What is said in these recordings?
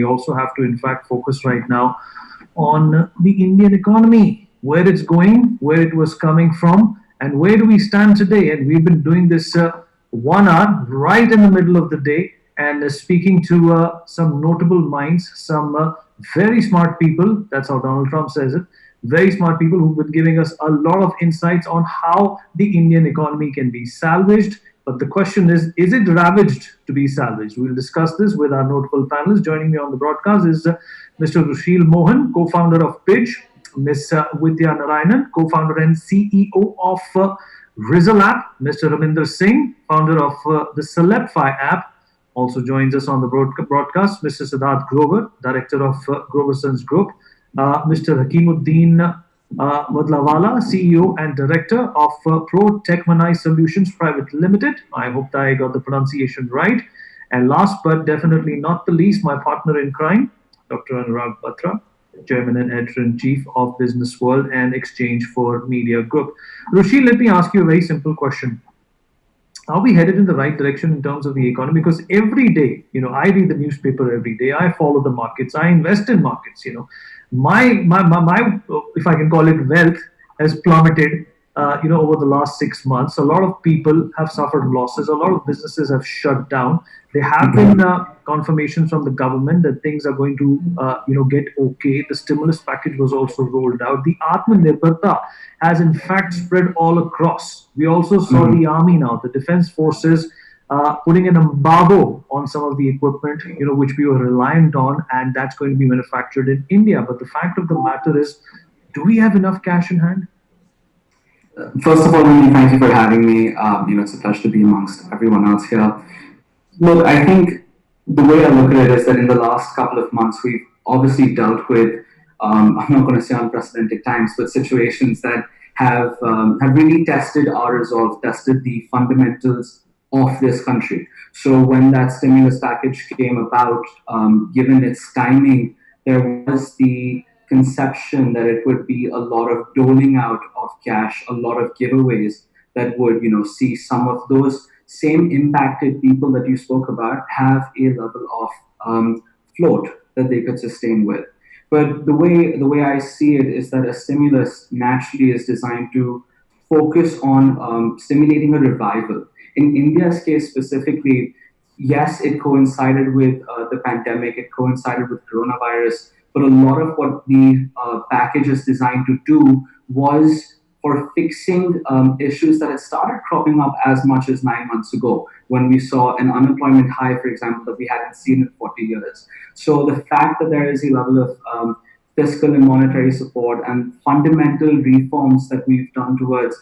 We also have to, in fact, focus right now on the Indian economy, where it's going, where it was coming from, and where do we stand today. And we've been doing this 1 hour right in the middle of the day and speaking to some notable minds, some very smart people. That's how Donald Trump says it. Very smart people who've been giving us a lot of insights on how the Indian economy can be salvaged. But the question is it ravaged to be salvaged? We'll discuss this with our notable panelists. Joining me on the broadcast is Mr. Rushil Mohan, co-founder of Pitch, Ms. Vidya Narayanan, co-founder and CEO of Rizzle app, Mr. Raminder Singh, founder of the Celebfy app, also joins us on the broadcast, Mr. Siddharth Grover, director of Grover Sons Group, Mr. Hakeemuddin Madlawala, CEO and director of Pro Techmanai Solutions Private Limited. I hope I got the pronunciation right. And last but definitely not the least, my partner in crime, Dr. Anurag Batra, Chairman and Editor-in-Chief of Business World and Exchange for Media Group. Rushi, let me ask you a very simple question. Are we headed in the right direction in terms of the economy? Because every day, I read the newspaper every day. I follow the markets. I invest in markets. My if I can call it wealth has plummeted. Over the last 6 months, a lot of people have suffered losses. A lot of businesses have shut down. There have been confirmations from the government that things are going to, get okay. The stimulus package was also rolled out. The Atmanirbharta has in fact spread all across. We also saw the army now, the defense forces, putting an embargo on some of the equipment, which we were reliant on, and that's going to be manufactured in India. But the fact of the matter is, do we have enough cash in hand? First of all, really, thank you for having me. It's a pleasure to be amongst everyone else here. Look, I think the way I look at it is that in the last couple of months, we've obviously dealt with, I'm not going to say unprecedented times, but situations that have really tested our resolve, tested the fundamentals of this country. So when that stimulus package came about, given its timing, there was the conception that it would be a lot of doling out of cash, a lot of giveaways that would, see some of those same impacted people that you spoke about have a level of float that they could sustain with. But the way I see it is that a stimulus naturally is designed to focus on stimulating a revival. In India's case specifically, yes, it coincided with the pandemic, it coincided with coronavirus, but a lot of what the package is designed to do was for fixing issues that had started cropping up as much as 9 months ago, when we saw an unemployment high, for example, that we hadn't seen in 40 years. So the fact that there is a level of fiscal and monetary support and fundamental reforms that we've done towards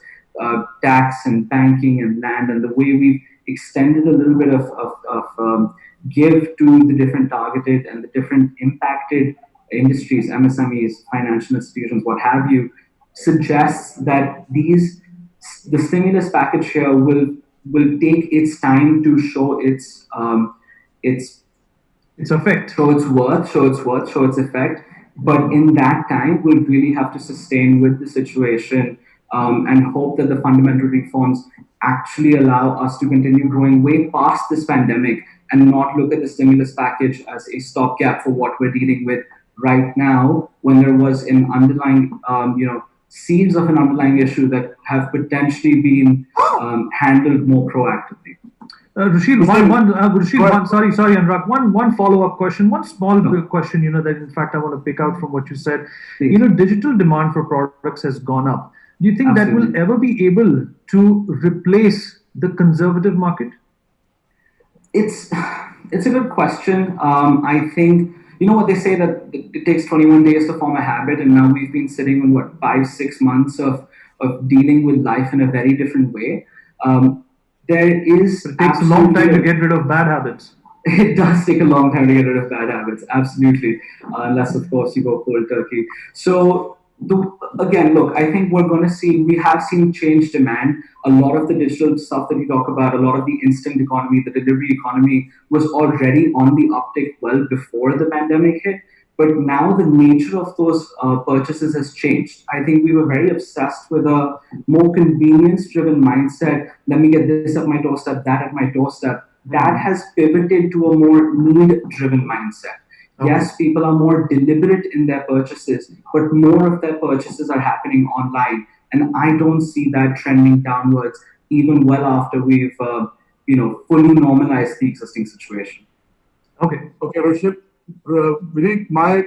tax and banking and land, and the way we've extended a little bit of give to the different targeted and the different impacted industries, MSMEs, financial institutions, what have you, suggests that the stimulus package here will take its time to show its effect, show its worth, show its effect. But in that time, we'll really have to sustain with the situation and hope that the fundamental reforms actually allow us to continue growing way past this pandemic and not look at the stimulus package as a stopgap for what we're dealing with right now, when there was an underlying, seeds of an underlying issue that have potentially been handled more proactively. Rushil, sorry, Anurag. One follow-up question, one small question, that in fact I want to pick out from what you said. Please. Digital demand for products has gone up. Do you think Absolutely. That will ever be able to replace the conservative market? It's a good question. I think, what they say, that it takes 21 days to form a habit, and now we've been sitting in 5-6 months of dealing with life in a very different way. It takes a long time to get rid of bad habits. It does take a long time to get rid of bad habits, absolutely, unless of course you go cold turkey. So again, look, I think we have seen change demand. A lot of the digital stuff that you talk about, a lot of the instant economy, the delivery economy was already on the uptick well before the pandemic hit. But now the nature of those purchases has changed. I think we were very obsessed with a more convenience-driven mindset. Let me get this at my doorstep, that at my doorstep. That has pivoted to a more need-driven mindset. Okay. Yes, people are more deliberate in their purchases, but more of their purchases are happening online. And I don't see that trending downwards even well after we've, fully normalized the existing situation. Okay. Okay, Roshit. Vinit, my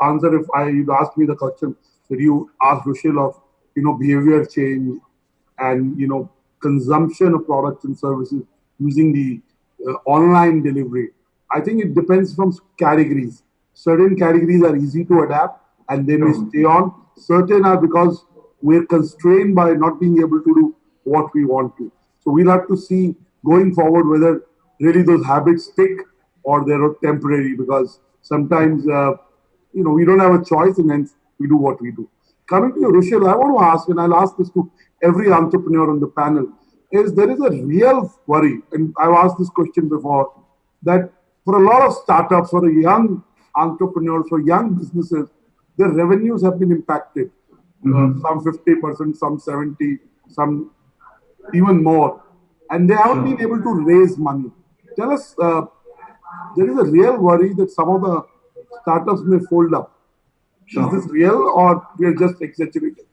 answer, if you'd asked me the question that you asked Rushil of, behavior change and, consumption of products and services using the online delivery, I think it depends from categories. Certain categories are easy to adapt and they may Sure. stay on. Certain are because we're constrained by not being able to do what we want to. So we'll have to see going forward whether really those habits stick or they're temporary, because sometimes we don't have a choice and hence we do what we do. Coming to you, Rushil, I want to ask, and I'll ask this to every entrepreneur on the panel, is there is a real worry, and I've asked this question before, that for a lot of startups, for young entrepreneurs, for young businesses, their revenues have been impacted. Mm-hmm. Some 50%, some 70, some even more, and they haven't been Sure. able to raise money. Tell us, there is a real worry that some of the startups may fold up. Is this Sure. real or we are just exaggerating?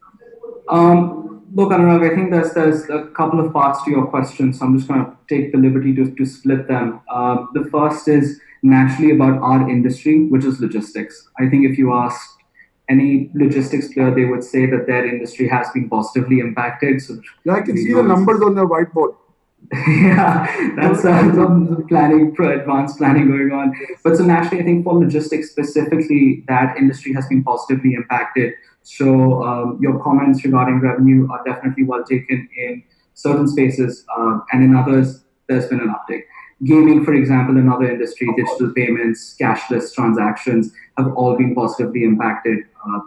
Look, Anurag, I think there's a couple of parts to your question, so I'm just going to take the liberty to split them. The first is naturally about our industry, which is logistics. I think if you ask any logistics player, they would say that their industry has been positively impacted. So Yeah, I can we see the don't. numbers on your whiteboard. Yeah, that's some planning, advanced planning going on. Yes. But so naturally, I think for logistics specifically, that industry has been positively impacted. So your comments regarding revenue are definitely well taken in certain spaces, and in others, there's been an uptick. Gaming, for example, another industry, Of digital course. payments, cashless transactions have all been positively impacted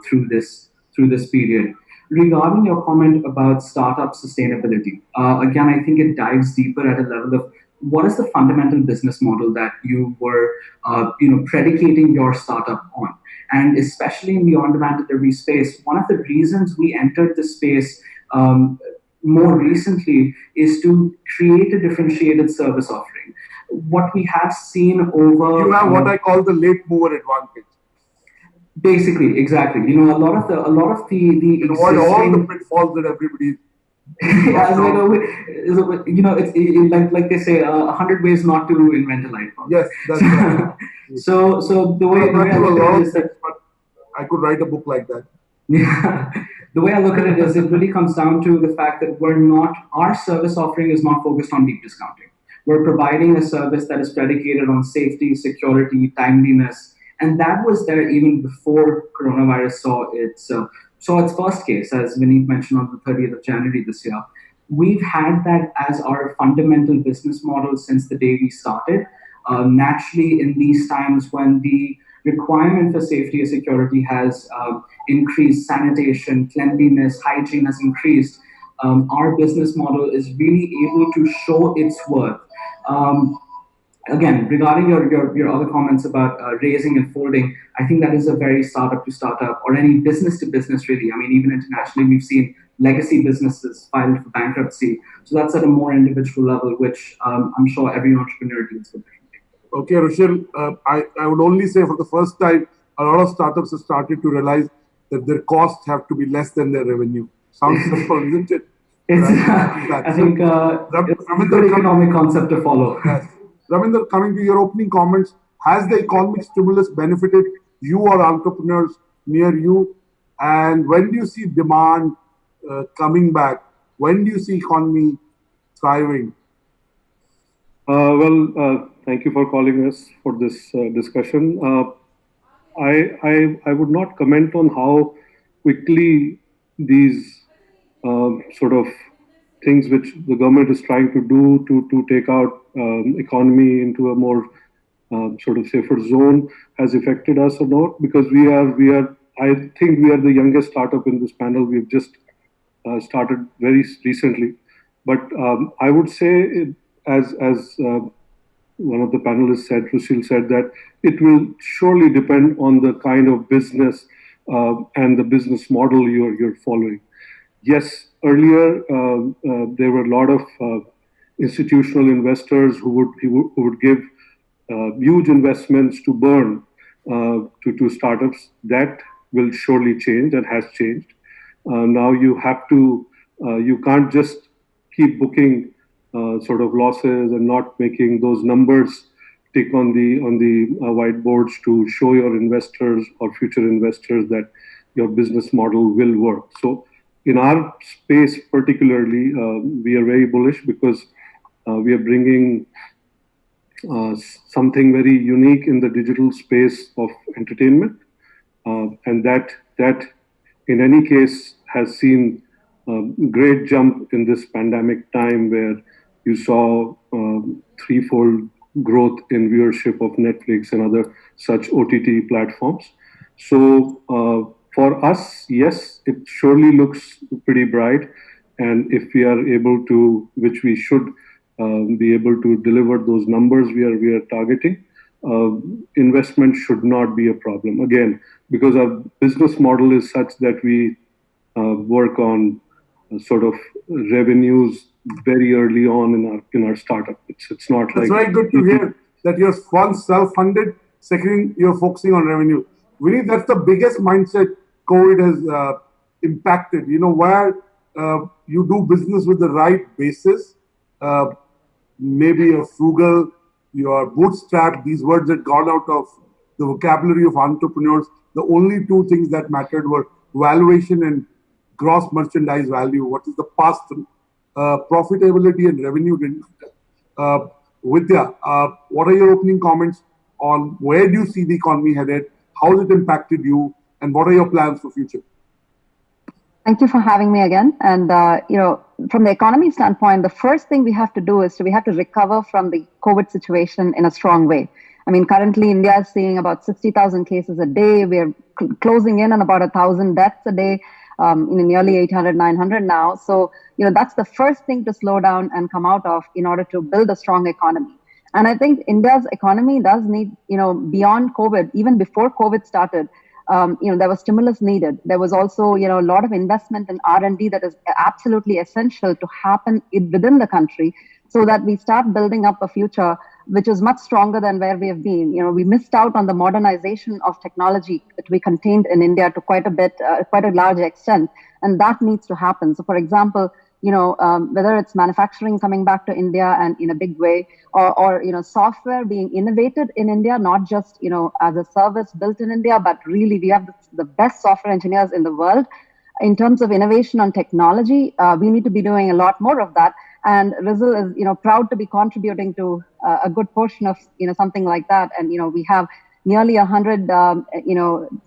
through this period. Regarding your comment about startup sustainability, again, I think it dives deeper at a level of what is the fundamental business model that you were, predicating your startup on, and especially in the on-demand delivery space. One of the reasons we entered the space more recently is to create a differentiated service offering. What we have seen You over have what I call the late mover advantage. basically exactly, a lot of the You avoid all the existing. pitfalls that everybody Yeah, got so, down. it's like they say, 100 ways not to invent a light bulb. Yes, that's right. So the Could way the apply way I to a look at it lot of is things, that but I could write a book like that. yeah, the way I look at it is it really comes down to the fact that our service offering is not focused on deep discounting. We're providing a service that is predicated on safety, security, timeliness, and that was there even before coronavirus saw its first case, as Vineet mentioned on the 30th of January this year. We've had that as our fundamental business model since the day we started. Naturally, in these times when the requirement for safety and security has increased, sanitation, cleanliness, hygiene has increased, our business model is really able to show its worth. Um, Again, regarding your other comments about raising and folding, I think that is a very startup to startup or any business to business, really. I mean, even internationally, we've seen legacy businesses filed for bankruptcy. So that's at a more individual level, which I'm sure every entrepreneur deals with differently. Okay, Rochelle, I would only say for the first time, a lot of startups have started to realize that their costs have to be less than their revenue. Sounds simple, isn't it? But It's, I think it is that. I So, think it's a good Raminder, economic concept to follow. yes. Raminder, coming to your opening comments, has the economic stimulus benefited you or entrepreneurs near you? And when do you see demand coming back? When do you see economy thriving? Thank you for calling us for this discussion. I would not comment on how quickly these sort of things which the government is trying to do to take out economy into a more sort of safer zone has affected us or not, because we are I think we are the youngest startup in this panel. We've just started very recently, but I would say as one of the panelists said, Rushil said that it will surely depend on the kind of business and the business model you're following. Yes, earlier there were a lot of institutional investors who would give huge investments to burn, to startups, that will surely change and has changed. Now you can't just keep booking sort of losses and not making those numbers tick on the whiteboards to show your investors or future investors that your business model will work. So in our space particularly, we are very bullish because we are bringing something very unique in the digital space of entertainment, and that in any case has seen a great jump in this pandemic time, where you saw threefold growth in viewership of Netflix and other such OTT platforms. So for us, yes, it surely looks pretty bright, and if we are able to, which we should be able to deliver those numbers we are targeting, uh, investment should not be a problem. Again, because our business model is such that we work on sort of revenues very early on in our startup. It's not That's like very good to hear that you're one self-funded, second you're focusing on revenue. Really, that's the biggest mindset COVID has impacted. You know, where you do business with the right basis, uh, maybe you're frugal, you're bootstrapped. These words had gone out of the vocabulary of entrepreneurs. The only two things that mattered were valuation and gross merchandise value. What is the pass through? Profitability and revenue didn't matter. Vidya, what are your opening comments on where do you see the economy headed? How has it impacted you? And what are your plans for future? Thank you for having me again. And from the economy standpoint, the first thing we have to do is we have to recover from the COVID situation in a strong way. I mean, currently India is seeing about 60,000 cases a day. We're closing in on about 1,000 deaths a day, in nearly 800, 900 now. So, that's the first thing to slow down and come out of in order to build a strong economy. And I think India's economy does need, beyond COVID, even before COVID started, there was stimulus needed. There was also, a lot of investment in R&D that is absolutely essential to happen within the country, so that we start building up a future which is much stronger than where we have been. We missed out on the modernization of technology that we contained in India to quite a bit, quite a large extent, and that needs to happen. So, for example, whether it's manufacturing coming back to India and in a big way, or software being innovated in India, not just as a service built in India, but really we have the best software engineers in the world. In terms of innovation on technology, we need to be doing a lot more of that. And Rizal is proud to be contributing to a good portion of something like that. And we have nearly 100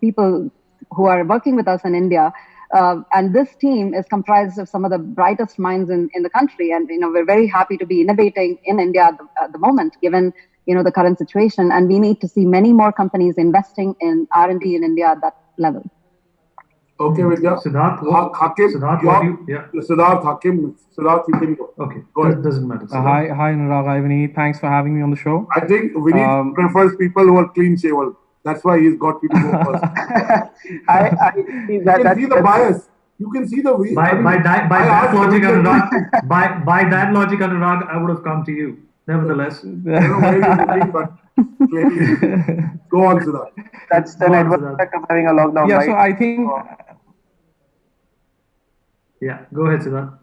people who are working with us in India. And this team is comprised of some of the brightest minds in the country. And, we're very happy to be innovating in India at the moment, given, the current situation. And we need to see many more companies investing in R&D in India at that level. Okay, Vidya. Siddharth, Hakim, Siddharth, what do you, yeah. Siddharth, Hakim, Siddharth, you can go. Okay, Go ahead. doesn't matter. Hi, Anurag. Hi, Vineet. Thanks for having me on the show. I think Vinny prefers people who are clean shaven. That's why he's got you to go first. You can see the bias. You can see the By that logic, Anurag, by that logic, Anurag, I would have come to you. Nevertheless, I don't know where you're looking, but clearly. Go on, Siddharth. That's the advantage of having a lockdown. Yeah, right? so I think. yeah, go ahead, Siddharth.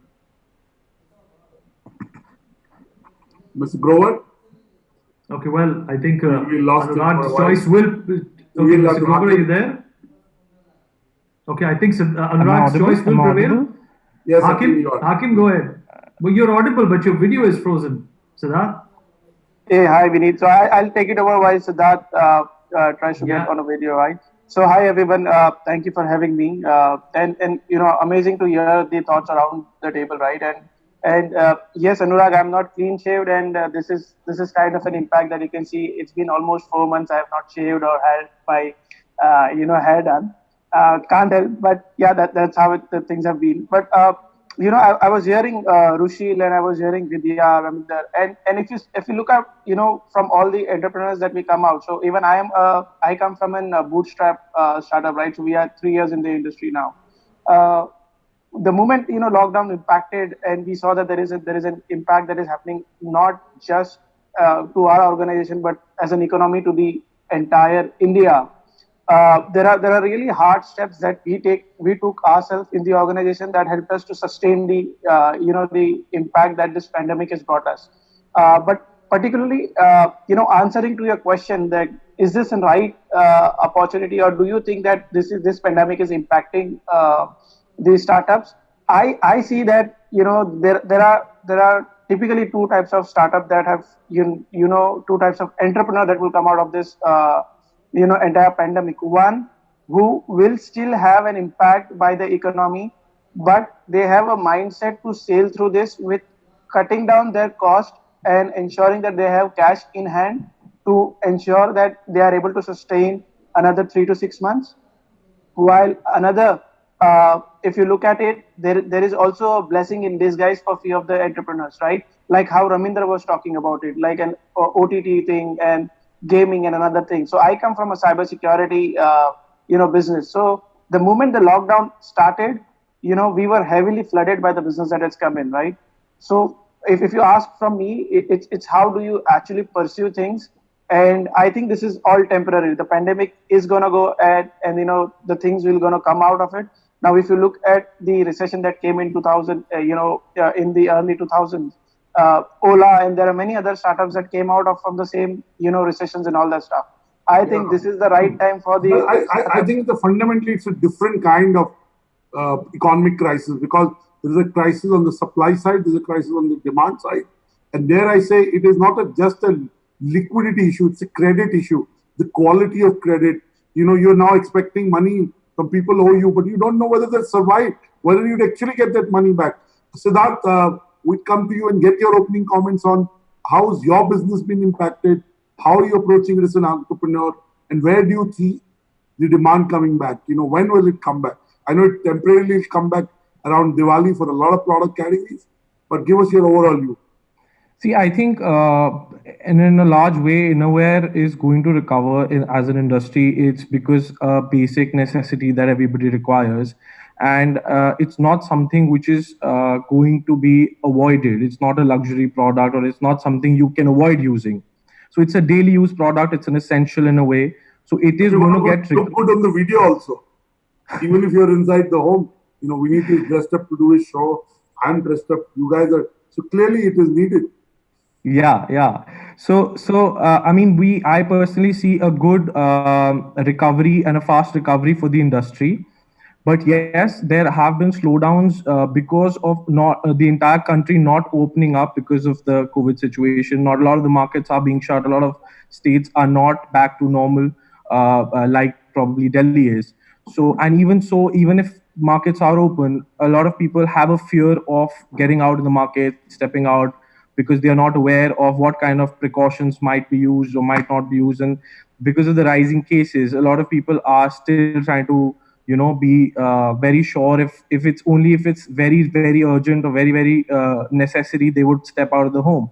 Mr. Grover? Okay, well, I think We lost him Anurag's for a while. choice will. Okay, We'll have Mr. to Grover, mark are you it. there? Okay, I think Am I Anurag's audible? choice will Am I prevail. audible? Yes, Hakim, Hakim, you are. Hakim, go ahead. Well, you're audible, but your video is frozen. Siddharth? Hey, hi, Vineet. So I'll take it over while Siddharth tries to Yeah. get on a video, right? So hi, everyone. Thank you for having me. And amazing to hear the thoughts around the table, right? And yes, Anurag, I'm not clean shaved, and this is kind of an impact that you can see. It's been almost 4 months. I have not shaved or had my hair done. Can't help, but yeah, that's how the things have been. But I was hearing Rushil and I was hearing Vidya, and if you look at from all the entrepreneurs that we come out, so even I come from a bootstrap startup, right? So we are 3 years in the industry now. The moment lockdown impacted, and we saw that there is an impact that is happening not just to our organization, but as an economy to the entire India. There are really hard steps that we took ourselves in the organization that helped us to sustain the the impact that this pandemic has brought us. But particularly, answering to your question, that is this a right opportunity, or do you think that this pandemic is impacting these startups? I see that there are typically two types of startup that have two types of entrepreneur that will come out of this entire pandemic. One who will still have an impact by the economy, but they have a mindset to sail through this with cutting down their cost and ensuring that they have cash in hand to ensure that they are able to sustain another 3 to 6 months. While another, if you look at it, there is also a blessing in disguise for few of the entrepreneurs, right? Like how Ramindra was talking about it, like an OTT thing and gaming and another thing. So I come from a cybersecurity, business. So the moment the lockdown started, we were heavily flooded by the business that has come in, right? So if you ask from me, it's how do you actually pursue things? And I think this is all temporary. The pandemic is gonna go and the things will gonna come out of it. Now, if you look at the recession that came in 2000, in the early 2000s, Ola, and there are many other startups that came out of from the same recessions and all that stuff. I think this is the right time for the. I think fundamentally it's a different kind of economic crisis, because there is a crisis on the supply side, there is a crisis on the demand side, and there I say it is not just a liquidity issue, it's a credit issue. The quality of credit, you're now expecting money from people who owe you, but you don't know whether they'll survive, whether you'd actually get that money back. Siddharth, we'd come to you and get your opening comments on how's your business been impacted, how are you approaching it as an entrepreneur, and where do you see the demand coming back? When will it come back? I know it temporarily will come back around Diwali for a lot of product categories, but give us your overall view. See, I think, and in a large way, Innerwear is going to recover as an industry. It's because a basic necessity that everybody requires, and it's not something which is going to be avoided. It's not a luxury product, or it's not something you can avoid using. So it's a daily use product. It's an essential in a way. So it is going to get look good on the video also. Even if you're inside the home, we need to dress up to do a show. I'm dressed up. You guys are. So clearly, it is needed. Yeah. So I personally see a good recovery and a fast recovery for the industry. But yes, there have been slowdowns because of not the entire country not opening up because of the COVID situation. Not a lot of the markets are being shut. A lot of states are not back to normal, like probably Delhi is. So, and even so, even if markets are open, a lot of people have a fear of getting out in the market, stepping out, because they are not aware of what kind of precautions might be used or might not be used. And because of the rising cases, a lot of people are still trying to be very sure if it's very very urgent or very very necessary, they would step out of the home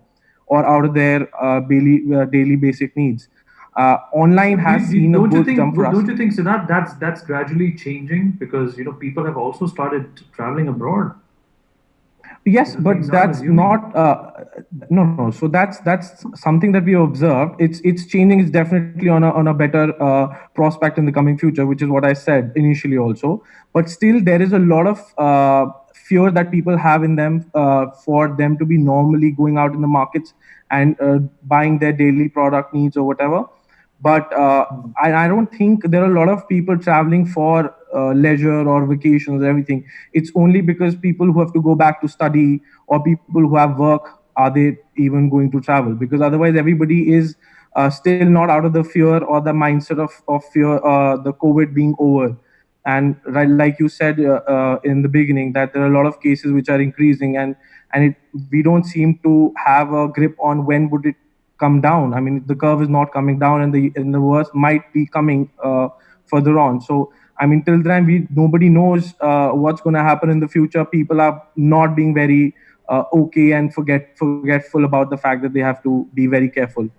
or out of their daily basic needs. Online has seen a good jump for us. Don't you think, Siddharth, that's gradually changing, because people have also started traveling abroad? Yes, but that's not no. So that's something that we observed. It's changing. It's definitely on a better prospect in the coming future, which is what I said initially also. But still, there is a lot of fear that people have in them for them to be normally going out in the markets and buying their daily product needs or whatever. But I don't think there are a lot of people traveling for leisure or vacations or everything. It's only because people who have to go back to study or people who have work are they even going to travel, because otherwise everybody is still not out of the fear or the mindset of fear, the COVID being over. And right, like you said in the beginning, that there are a lot of cases which are increasing, and we don't seem to have a grip on when would it come down. I mean, the curve is not coming down, and the worst might be coming further on. So I mean, till then, nobody knows what's going to happen in the future. People are not being very okay and forgetful about the fact that they have to be very careful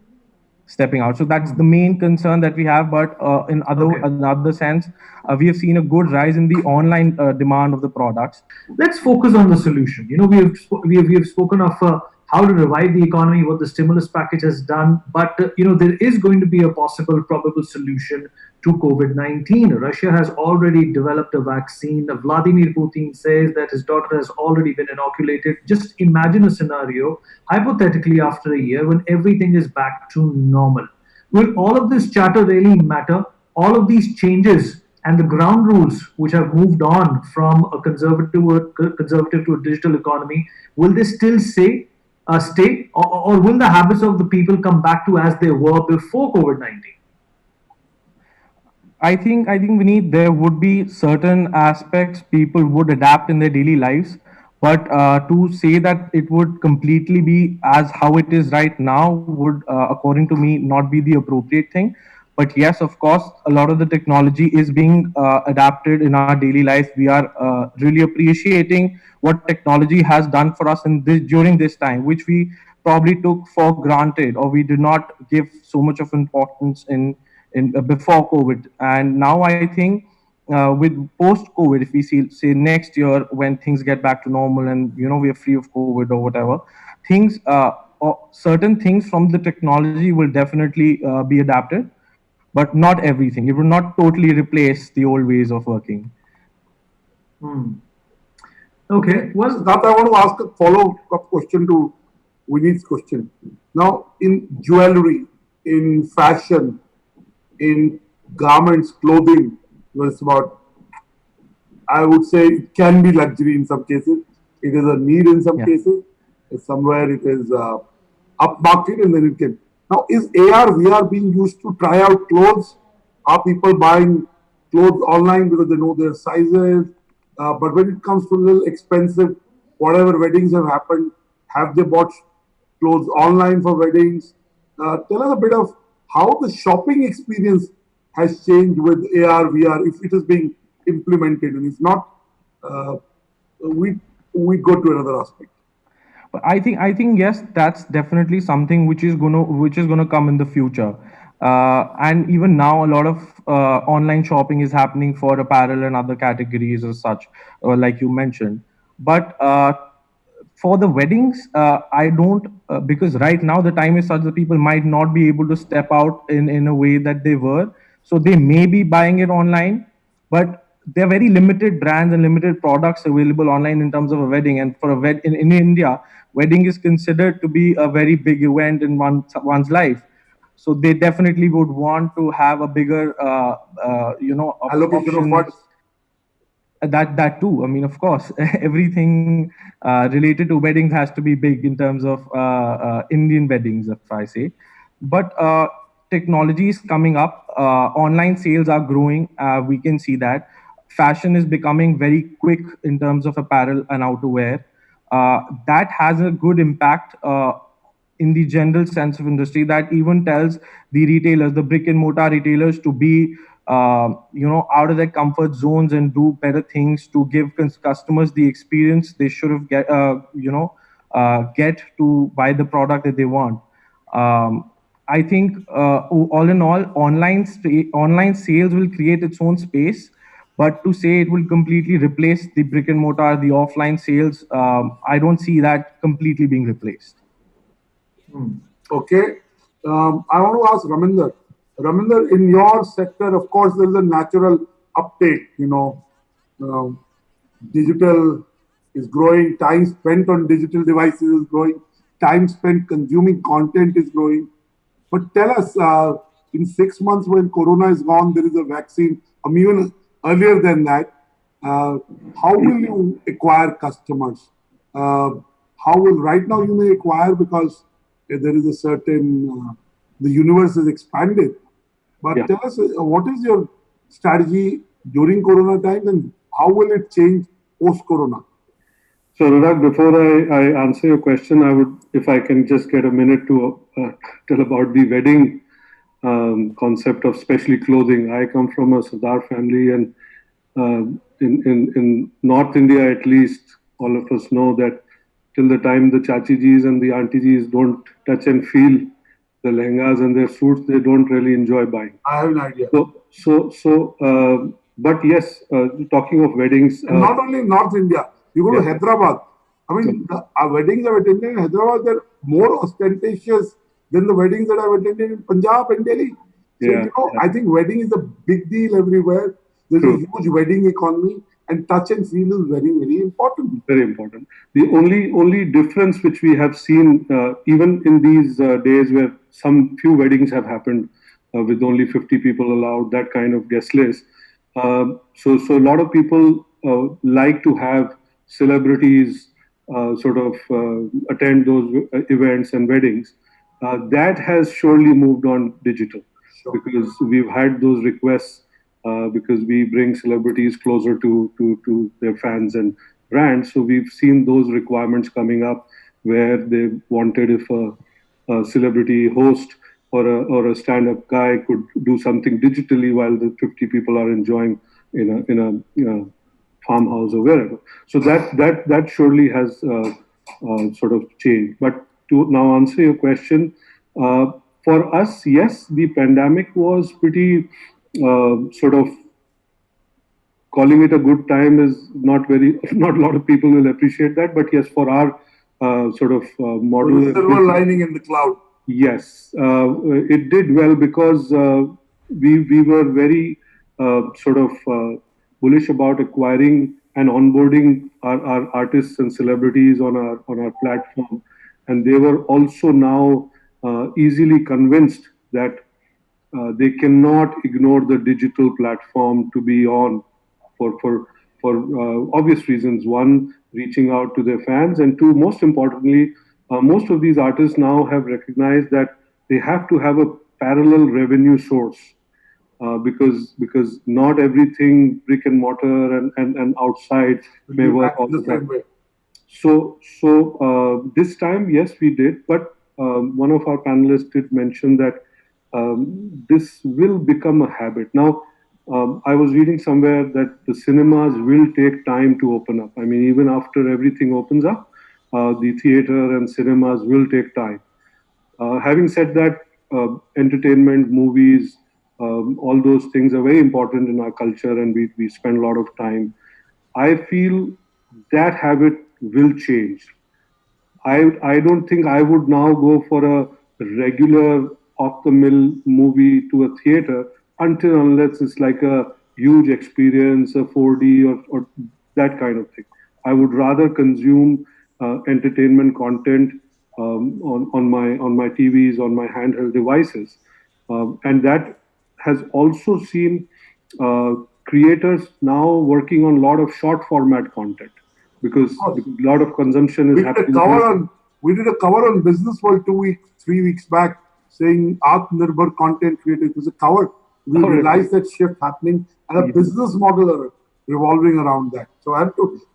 stepping out. So that's the main concern that we have. But in other sense, we have seen a good rise in the online demand of the products. Let's focus on the solution. We have spoken of how to revive the economy, what the stimulus package has done. But there is going to be a possible, probable solution to COVID-19. Russia has already developed a vaccine. Vladimir Putin says that his daughter has already been inoculated. Just imagine a scenario, hypothetically, after a year when everything is back to normal. Will all of this chatter really matter? All of these changes and the ground rules, which have moved on from a conservative to a digital economy, will they still stay, or will the habits of the people come back to as they were before COVID-19? I think Vineet, there would be certain aspects people would adapt in their daily lives, but to say that it would completely be as how it is right now would, according to me, not be the appropriate thing. But yes, of course, a lot of the technology is being adapted in our daily life. We are really appreciating what technology has done for us in this during this time, which we probably took for granted, or we did not give so much of importance in before COVID. And now I think with post COVID, if we see say next year when things get back to normal and we are free of COVID or whatever, things or certain things from the technology will definitely be adapted, but not everything. It will not totally replace the old ways of working. Okay, well, Siddharth, I want to ask a follow-up question to Vinny's question. Now, in jewelry, in fashion, in garments, clothing, it's about, I would say it can be luxury in some cases. It is a need in some cases. Somewhere it is upmarket, and then it can. Now, is AR, VR being used to try out clothes? Are people buying clothes online because they know their sizes? But when it comes to a little expensive, whatever weddings have happened, have they bought clothes online for weddings? Tell us a bit of how the shopping experience has changed with AR, VR, if it is being implemented, and if not, we go to another aspect. But I think yes, that's definitely something which is gonna come in the future. And even now, a lot of online shopping is happening for apparel and other categories as such, like you mentioned. But for the weddings, I don't because right now the time is such that people might not be able to step out in a way that they were. So they may be buying it online, but there are very limited brands and limited products available online in terms of a wedding. And for a in India, wedding is considered to be a very big event in one's life. So they definitely would want to have a bigger, Allocation of options. funds. That too. I mean, of course, everything related to weddings has to be big in terms of Indian weddings, if I say. But technology is coming up. Online sales are growing. We can see that. Fashion is becoming very quick in terms of apparel and outerwear. That has a good impact in the general sense of industry, that even tells the retailers, the brick and mortar retailers, to be out of their comfort zones and do better things to give customers the experience they should have get to buy the product that they want. I think all in all, online sales will create its own space, but to say it will completely replace the brick and mortar, the offline sales, I don't see that completely being replaced. Okay. I want to ask Raminder. Raminder, in your sector, of course, there is a natural uptake. Um, digital is growing, time spent on digital devices is growing, time spent consuming content is growing. But tell us, in 6 months when Corona is gone, there is a vaccine. Even earlier than that, how will you acquire customers? How will right now you may acquire because there is a certain the universe is expanded. But tell us, what is your strategy during Corona time, and how will it change post Corona? So, Anurag, before I answer your question, I would, if I can just get a minute to tell about the wedding concept of specially clothing. I come from a Sardar family, and in North India, at least, all of us know that till the time the chachijis and the auntyjis don't touch and feel the lehengas and their suits, they don't really enjoy buying. I have an idea. But yes, talking of weddings. And not only in North India, you go to Hyderabad. I mean, the weddings I've attended in Hyderabad, they're more ostentatious than the weddings that I've attended in Punjab and Delhi. So, Yeah, yeah, I think wedding is a big deal everywhere. There's a true. huge wedding economy, and touch and feel is very, very important. Very important. The only difference which we have seen, even in these days where some few weddings have happened with only 50 people allowed, that kind of guest list. So a lot of people like to have celebrities sort of attend those events and weddings. That has surely moved on digital because we've had those requests because we bring celebrities closer to their fans and brands. So we've seen those requirements coming up where they wanted if a celebrity host or a stand-up guy could do something digitally while the 50 people are enjoying in a farmhouse or wherever. So that surely has sort of changed. But to now answer your question, for us, yes, the pandemic was pretty sort of calling it a good time is not very not a lot of people will appreciate that, but yes, for our sort of model, silver lining in the cloud. Yes, it did well because we were very sort of bullish about acquiring and onboarding our artists and celebrities on our platform, and they were also now easily convinced that they cannot ignore the digital platform to be on for obvious reasons. One, reaching out to their fans, and two, most importantly, most of these artists now have recognized that they have to have a parallel revenue source because not everything brick and mortar and outside may work all the time. So this time, yes, we did, but one of our panelists did mention that this will become a habit. Now, I was reading somewhere that the cinemas will take time to open up. I mean, even after everything opens up, the theater and cinemas will take time. Having said that, entertainment, movies, all those things are very important in our culture, and we spend a lot of time. I feel that habit will change. I don't think I would now go for a regular off the mill movie to a theater until unless it's like a huge experience, a 4D or that kind of thing. I would rather consume entertainment content on my TVs, on my handheld devices, and that has also seen creators now working on a lot of short format content because a lot of consumption is happening. We did a cover on Business World 2 weeks, 3 weeks back, saying Atmanirbhar content creator. It was a cover. We realized that shift happening, and a business model are revolving around that. So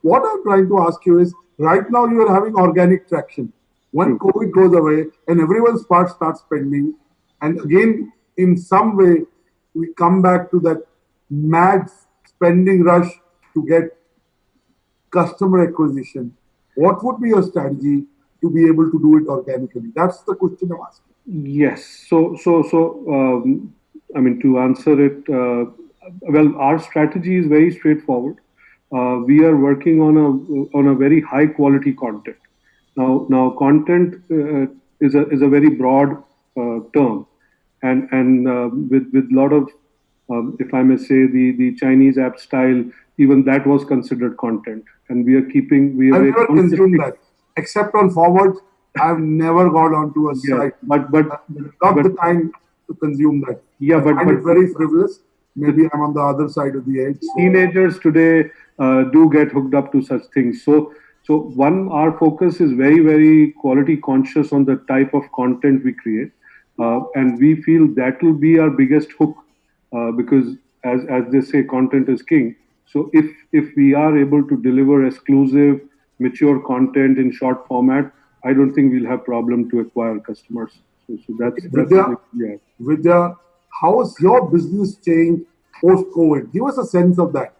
what I'm trying to ask you is, right now you are having organic traction. When COVID goes away and everyone's starts spending, and again, in some way, we come back to that mad spending rush to get customer acquisition. What would be your strategy to be able to do it organically? That's the question I'm asking. Yes. So, I mean, to answer it, well, our strategy is very straightforward. We are working on a very high quality content. Now, content is a very broad term, and with a lot of, if I may say, the Chinese app style, even that was considered content, and we are keeping. I've never consumed that, except on forward. I've never got onto a site, but not the time to consume that. Yeah, I find it very frivolous. Maybe I'm on the other side of the edge. Teenagers today do get hooked up to such things. So one, our focus is very, very quality conscious on the type of content we create, and we feel that will be our biggest hook because, as they say, content is king. So if we are able to deliver exclusive, mature content in short format, I don't think we'll have problem to acquire customers. So that's Vidya, how has your business changed post-COVID? Give us a sense of that.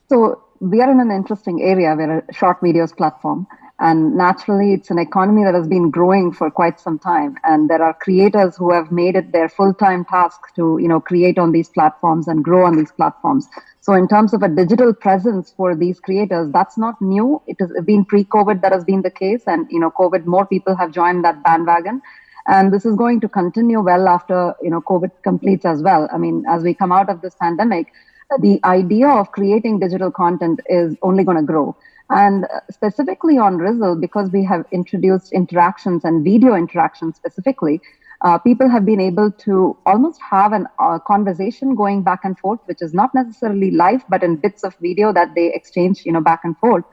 So we are in an interesting area. We're a short videos platform. And naturally, it's an economy that has been growing for quite some time. And there are creators who have made it their full-time task to, create on these platforms and grow on these platforms. So in terms of a digital presence for these creators, that's not new. It has been pre-COVID that has been the case. And, COVID, more people have joined that bandwagon. And this is going to continue well after, COVID completes as well. I mean, as we come out of this pandemic, the idea of creating digital content is only going to grow. And specifically on Rizzle, because we have introduced interactions and video interactions specifically, people have been able to almost have a conversation going back and forth, which is not necessarily live, but in bits of video that they exchange, back and forth,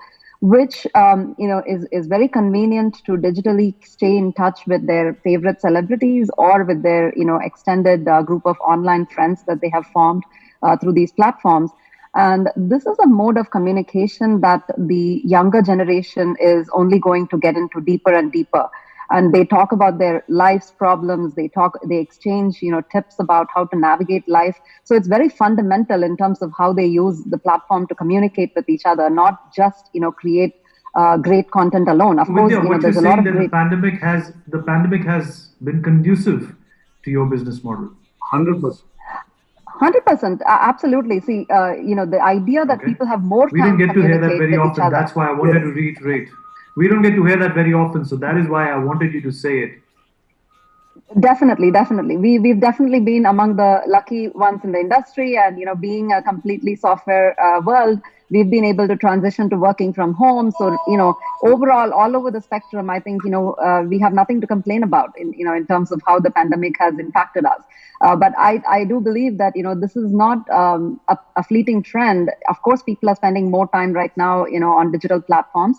which is very convenient to digitally stay in touch with their favorite celebrities or with their extended group of online friends that they have formed through these platforms. And this is a mode of communication that the younger generation is only going to get into deeper and deeper. And they talk about their life's problems. They exchange, tips about how to navigate life. So it's very fundamental in terms of how they use the platform to communicate with each other, not just, create great content alone. Of course, there's a lot of great. The pandemic has been conducive to your business model. 100%. 100%, absolutely. See, the idea that people have more time. We don't get to hear that very often. That's why I wanted to reiterate. We don't get to hear that very often, so that is why I wanted you to say it. Definitely. We've definitely been among the lucky ones in the industry, and being a completely software world, we've been able to transition to working from home. So overall, all over the spectrum, I think we have nothing to complain about in terms of how the pandemic has impacted us. But I do believe that this is not a fleeting trend. Of course, people are spending more time right now on digital platforms.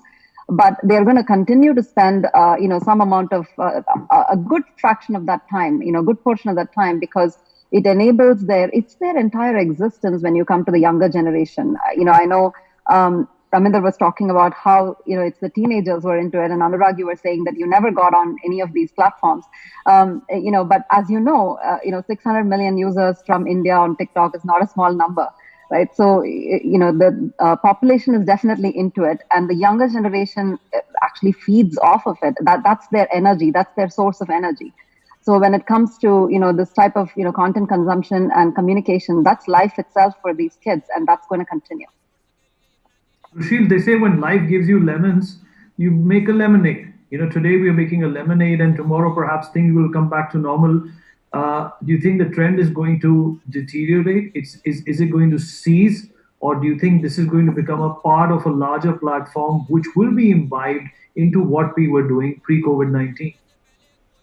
But they're going to continue to spend, some amount of a good fraction of that time, good portion of that time, because it enables it's their entire existence when you come to the younger generation. I know Raminder was talking about how, it's the teenagers who are into it. And Anurag, you were saying that you never got on any of these platforms. But as 600 million users from India on TikTok is not a small number. Right. So, the population is definitely into it, and the younger generation actually feeds off of it. That's their energy. That's their source of energy. So when it comes to, this type of, content consumption and communication, that's life itself for these kids, and that's going to continue. Rushil, they say when life gives you lemons, you make a lemonade. Today we are making a lemonade, and tomorrow perhaps things will come back to normal. Do you think the trend is going to deteriorate? Is it going to cease? Or do you think this is going to become a part of a larger platform which will be imbibed into what we were doing pre-COVID-19?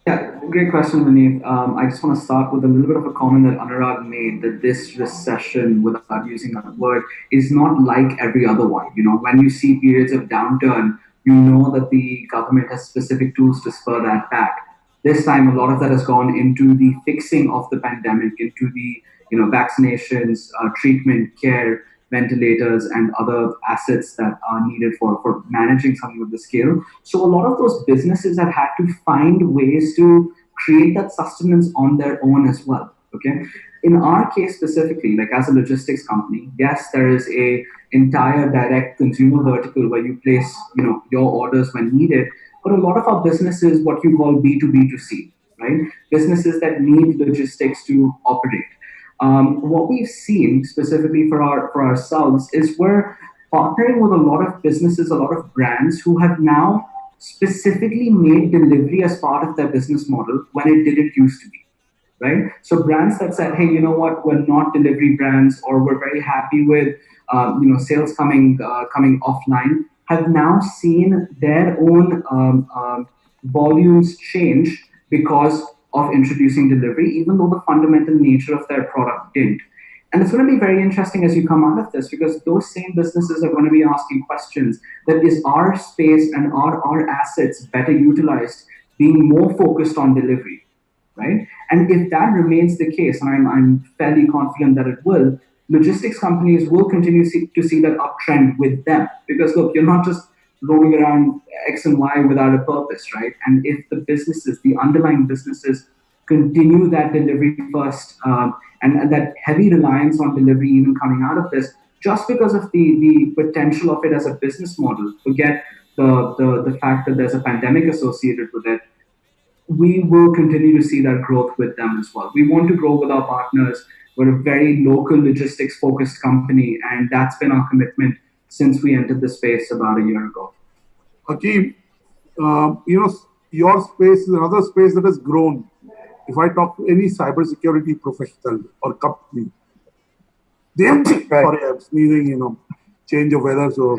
Yeah, great question, Vineet. I just want to start with a little bit of a comment that Anurag made, that this recession, without using that word, is not like every other one. When you see periods of downturn, you know that the government has specific tools to spur that back. This time, a lot of that has gone into the fixing of the pandemic, into the vaccinations, treatment, care, ventilators, and other assets that are needed for managing something of the scale. So a lot of those businesses have had to find ways to create that sustenance on their own as well. Okay. In our case specifically, like as a logistics company, yes, there is a entire direct consumer vertical where you place your orders when needed. But a lot of our business is what you call B2B2C, right? Businesses that need logistics to operate. What we've seen specifically for ourselves is we're partnering with a lot of businesses, a lot of brands who have now specifically made delivery as part of their business model when it didn't used to be, right? So brands that said, hey, you know what, we're not delivery brands, or we're very happy with sales coming offline, have now seen their own volumes change because of introducing delivery, even though the fundamental nature of their product didn't. And it's going to be very interesting as you come out of this, because those same businesses are going to be asking questions that is our space and our assets better utilized being more focused on delivery, right? And if that remains the case, and I'm fairly confident that it will, logistics companies will continue to see that uptrend with them. Because look, you're not just roaming around X and Y without a purpose, right? And if the underlying businesses continue that delivery first and that heavy reliance on delivery even coming out of this, just because of the potential of it as a business model, forget the fact that there's a pandemic associated with it, we will continue to see that growth with them as well. We want to grow with our partners. We're a very local logistics focused company, and that's been our commitment since we entered the space about a year ago. Hakeem, your space is another space that has grown. If I talk to any cybersecurity professional or company, they have, sorry, I'm sneezing, change of weather, so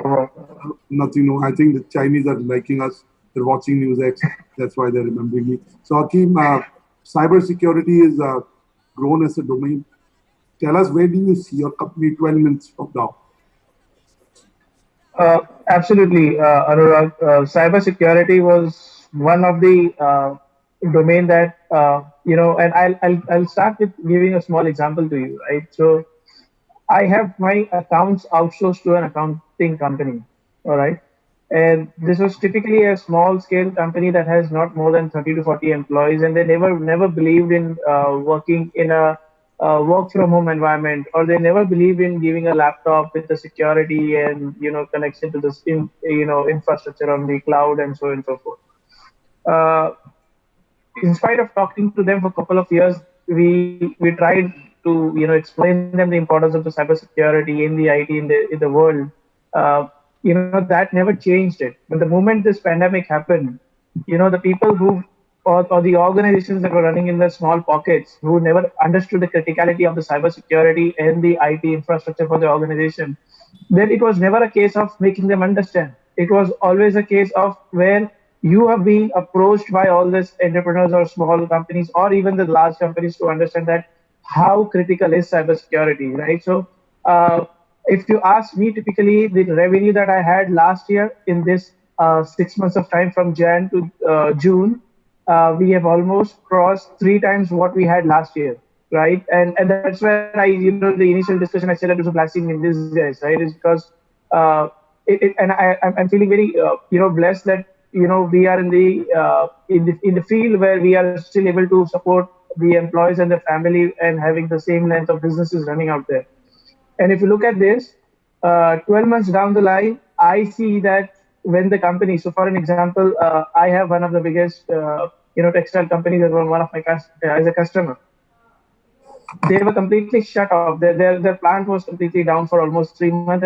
nothing new. I think the Chinese are liking us. They're watching NewsX. That's why they're remembering me. So, Hakeem, cybersecurity is grown as a domain. Tell us, where do you see your company 12 months from now? Absolutely, Anurag. Cybersecurity was one of the domain that and I'll start with giving a small example to you, right? So I have my accounts outsourced to an accounting company, all right? And this was typically a small scale company that has not more than 30 to 40 employees, and they never believed in working in a work from home environment, or they never believed in giving a laptop with the security and connection to the infrastructure on the cloud and so on and so forth. Uh, in spite of talking to them for a couple of years, we tried to explain them the importance of the cybersecurity in the IT in the world. Uh, that never changed it. But the moment this pandemic happened, the people who or the organizations that were running in the small pockets who never understood the criticality of the cybersecurity and the IT infrastructure for the organization, then it was never a case of making them understand. It was always a case of where you have been approached by all these entrepreneurs or small companies or even the large companies to understand that how critical is cybersecurity, right? So, if you ask me, typically the revenue that I had last year in this 6 months of time from Jan to June, we have almost crossed three times what we had last year, right? And that's where the initial discussion I said that it was a blessing in disguise, right? Is because and I'm feeling very blessed that we are in the field where we are still able to support the employees and the family and having the same length of businesses running out there. And if you look at this, 12 months down the line, I see that when the company, so for an example, I have one of the biggest, textile companies as one of my as a customer. They were completely shut off. Their plant was completely down for almost 3 months,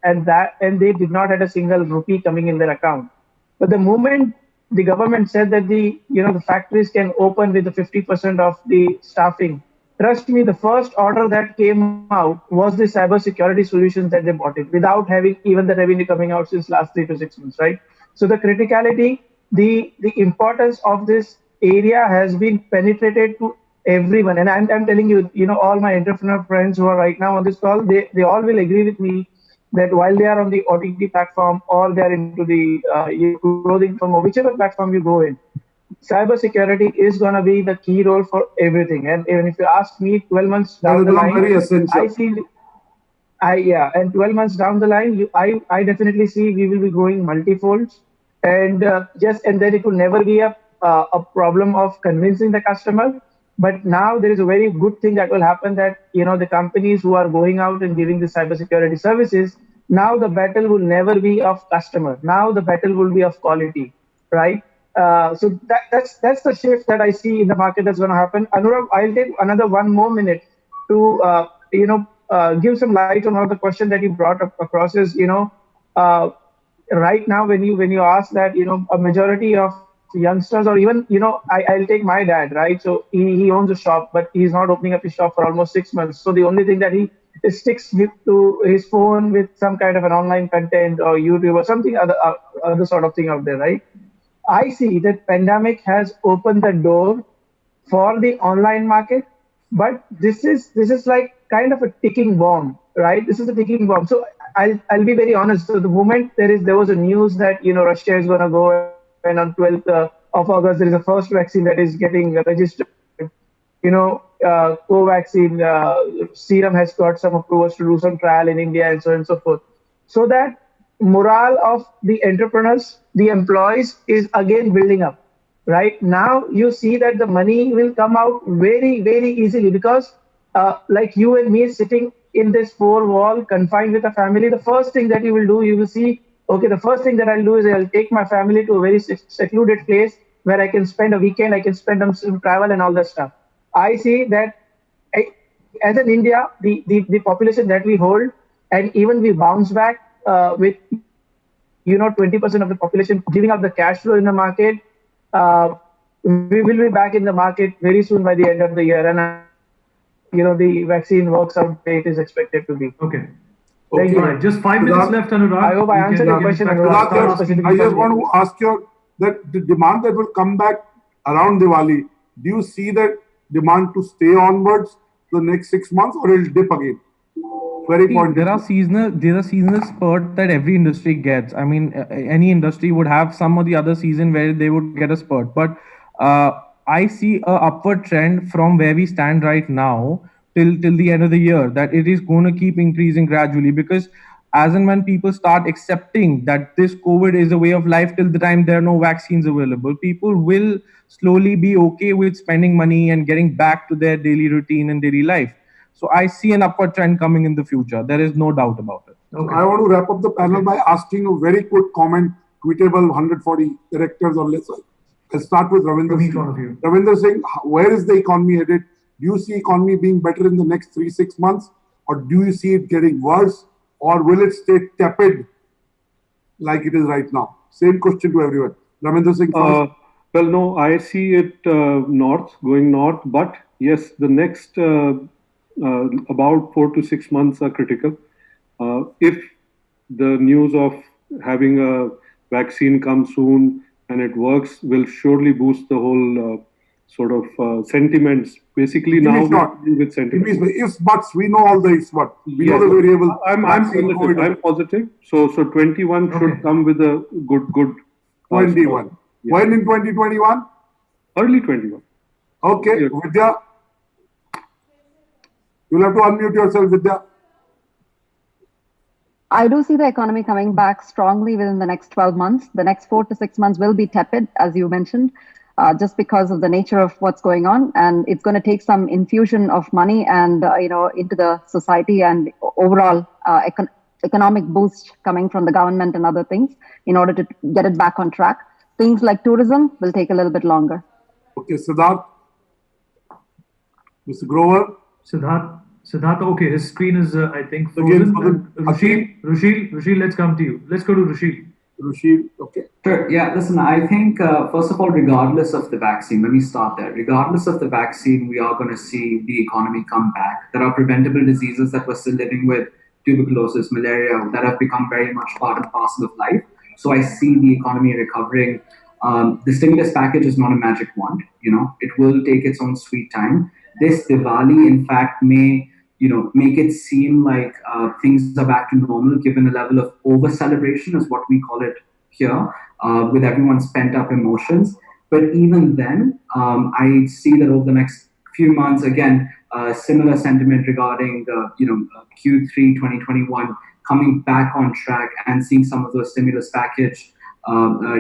and they did not have a single rupee coming in their account. But the moment the government said that the factories can open with the 50% of the staffing, trust me, the first order that came out was the cybersecurity solutions that they bought it without having even the revenue coming out since last 3 to 6 months, right? So the criticality, the importance of this area has been penetrated to everyone. And I'm telling you, all my entrepreneur friends who are right now on this call, they all will agree with me that while they are on the OTT platform or they are into the clothing from or whichever platform you go in, cybersecurity is going to be the key role for everything. And even if you ask me, 12 months That down will the become line, very essential. I feel and 12 months down the line, I definitely see we will be growing multifolds, and and then it will never be a problem of convincing the customer. But now there is a very good thing that will happen that the companies who are going out and giving the cybersecurity services, now the battle will never be of customer. Now the battle will be of quality, right? So that's the shift that I see in the market that's going to happen. Anurag, I'll take another 1 more minute to give some light on one of the question that you brought up across is uh, right now when you ask that a majority of youngsters or even I'll take my dad, right? So he owns a shop, but he's not opening up his shop for almost 6 months. So the only thing that he sticks to his phone with some kind of an online content or YouTube or something other sort of thing out there, right? I see that pandemic has opened the door for the online market, but this is like kind of a ticking bomb, right? This is a ticking bomb. So I'll be very honest. So the moment there was a news that Russia is going to go and on 12th of August there is a first vaccine that is getting registered. Covaxin Serum has got some approvals to do some trial in India and so on and so forth. So that morale of the entrepreneurs, the employees is again building up. Right now, you see that the money will come out very, very easily because, like you and me sitting in this four wall, confined with a family, the first thing that you will do, you will see, okay, the first thing that I'll do is I'll take my family to a very secluded place where I can spend a weekend, I can spend some travel and all that stuff. I see that as in India, the population that we hold, and even we bounce back with 20% of the population giving up the cash flow in the market. We will be back in the market very soon by the end of the year, and the vaccine works out the way it is expected to be. Okay. Thank you. Right. Just 5 minutes left, Anurag. I hope I answered your question. I just want to ask you that the demand that will come back around Diwali, do you see that demand to stay onwards the next 6 months, or it'll dip again? Very important. There are seasonal spurt that every industry gets. I mean, any industry would have some or the other season where they would get a spurt. But I see a upward trend from where we stand right now till the end of the year, that it is going to keep increasing gradually, because as and when people start accepting that this COVID is a way of life till the time there are no vaccines available, people will slowly be okay with spending money and getting back to their daily routine and daily life. So I see an upward trend coming in the future. There is no doubt about it. Okay. I want to wrap up the panel by asking a very quick comment, tweetable 140 characters or less. Let's start with Ravinder Singh. Ravinder Singh, where is the economy headed? Do you see economy being better in the next 3-6 months, or do you see it getting worse, or will it stay tepid like it is right now? Same question to everyone. Ravinder Singh first. Well, no, I see it going north, but yes, the next about 4 to 6 months are critical. If the news of having a vaccine comes soon and it works, will surely boost the whole sort of sentiments. Basically, now with sentiments. Ifs, buts, we know all the ifs, buts. We know the variables. I'm positive. So 21 should come with a good. 21. Yeah. When in 2021? Early 21. Okay, yeah. Vidya. You'll have to unmute yourself, Vidya. I do see the economy coming back strongly within the next 12 months. The next 4 to 6 months will be tepid, as you mentioned, just because of the nature of what's going on. And it's going to take some infusion of money and, into the society and overall economic boost coming from the government and other things in order to get it back on track. Things like tourism will take a little bit longer. Okay, Siddharth. Mr. Grover. Siddharth, okay, his screen is, I think, frozen. Rushil, let's come to you. Let's go to Rushil. Rushil, okay. Sure, yeah, listen, I think, first of all, regardless of the vaccine, let me start there. Regardless of the vaccine, we are going to see the economy come back. There are preventable diseases that we're still living with, tuberculosis, malaria, that have become very much part and parcel of life. So I see the economy recovering. The stimulus package is not a magic wand. It will take its own sweet time. This Diwali, in fact, may make it seem like things are back to normal, given a level of over-celebration, is what we call it here, with everyone's pent-up emotions. But even then, I see that over the next few months, again, similar sentiment regarding Q3 2021 coming back on track and seeing some of those stimulus package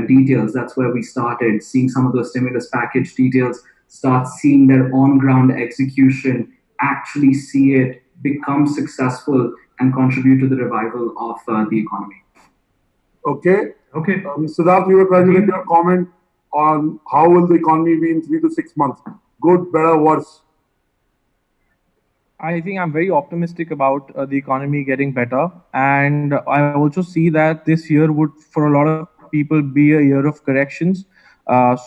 details. That's where we started, seeing some of those stimulus package details, start seeing their on-ground execution, actually see it become successful and contribute to the revival of the economy. Okay. Siddharth, you were trying to get your comment on how will the economy be in 3 to 6 months? Good, better, worse? I think I'm very optimistic about the economy getting better. And I also see that this year would, for a lot of people, be a year of corrections,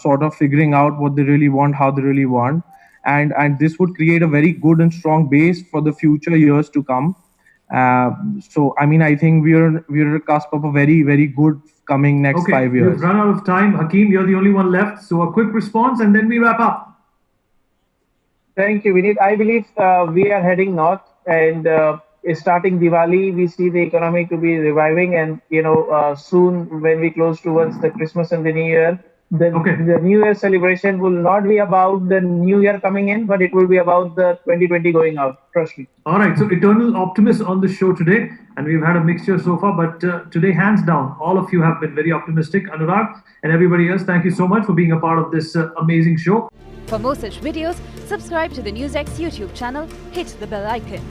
sort of figuring out what they really want, how they really want. And this would create a very good and strong base for the future years to come. So, I mean, I think we're at the cusp of a very, very good coming next 5 years. We've run out of time. Hakeem, you're the only one left. So a quick response and then we wrap up. Thank you, Vineet. I believe we are heading north, and starting Diwali, we see the economy to be reviving. And, soon when we close towards the Christmas and the New Year, the New Year celebration will not be about the New Year coming in, but it will be about the 2020 going out. Trust me. All right. So eternal optimists on the show today. And we've had a mixture so far. But today, hands down, all of you have been very optimistic. Anurag and everybody else, thank you so much for being a part of this amazing show. For more such videos, subscribe to the NewsX YouTube channel, hit the bell icon.